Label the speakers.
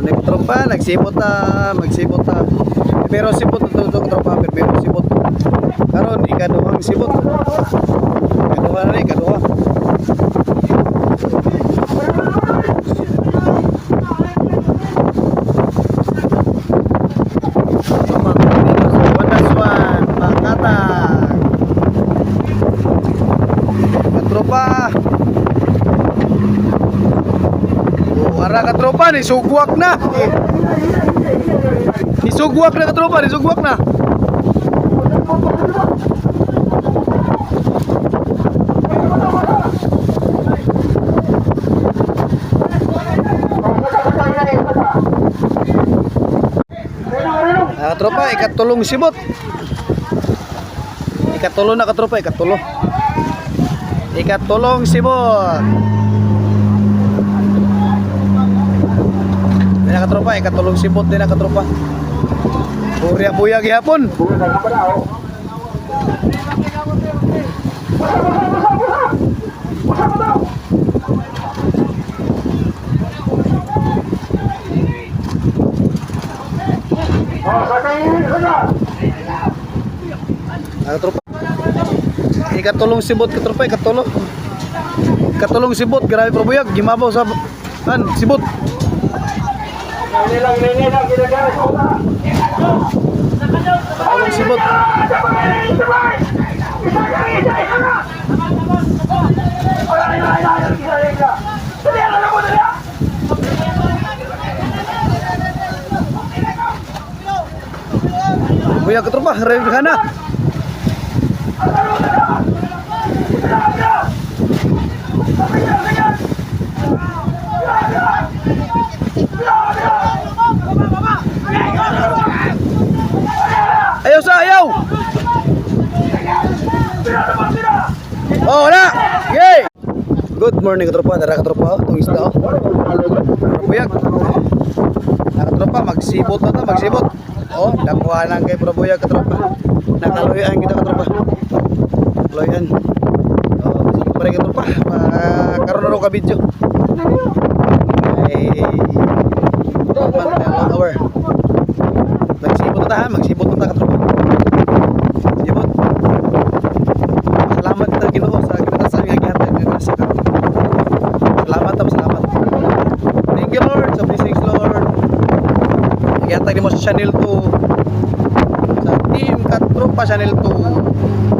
Speaker 1: Tropa, nagsipot na, magsipot na. Pero sipot ito tropa, pero sipot. Karon ikaduhang sipot. Ikaduha na rin, ikaduha. Tropa. Para ka tropa, nisugwak na. Nisugwak na ka tropa, nisugwak na. Tropa, ikatulong sibot. Ikatulong na ka tropa, ikatulong. Ikatulong sibot. Din na katropa, ikatulong sibot din na katropa. Buya gihapon. Katropa. Ikatulong sibot katropa, ikatulong. Ikatulong sibot, grabe probuyag, gimabaw sa sibot. Nilang ginagawa ko na. Katulong sibot. Buya katropa, rem kana. Ayaw sa ayaw. Oh, wala. Yay. Good morning katropa, tara katropa, itong isda oh. Probuyag. Katropa, magsibot na ta, magsibot. Oh, nakuha lang kay probuyag katropa. Nakaluyan kita katropa. Luyan. Oh, pare katropa, karon ro ka video. Ay, hour. Magsibot na ta, magsibot na ta katropa. Sibot. Salamat kita Ginoo sa ginasasan nga gihatag nga grasya karon. Salamat. Thank you Lord, sa blessings Lord. Gihatag nimo sa channel 2. Sa Team Katropa channel 2.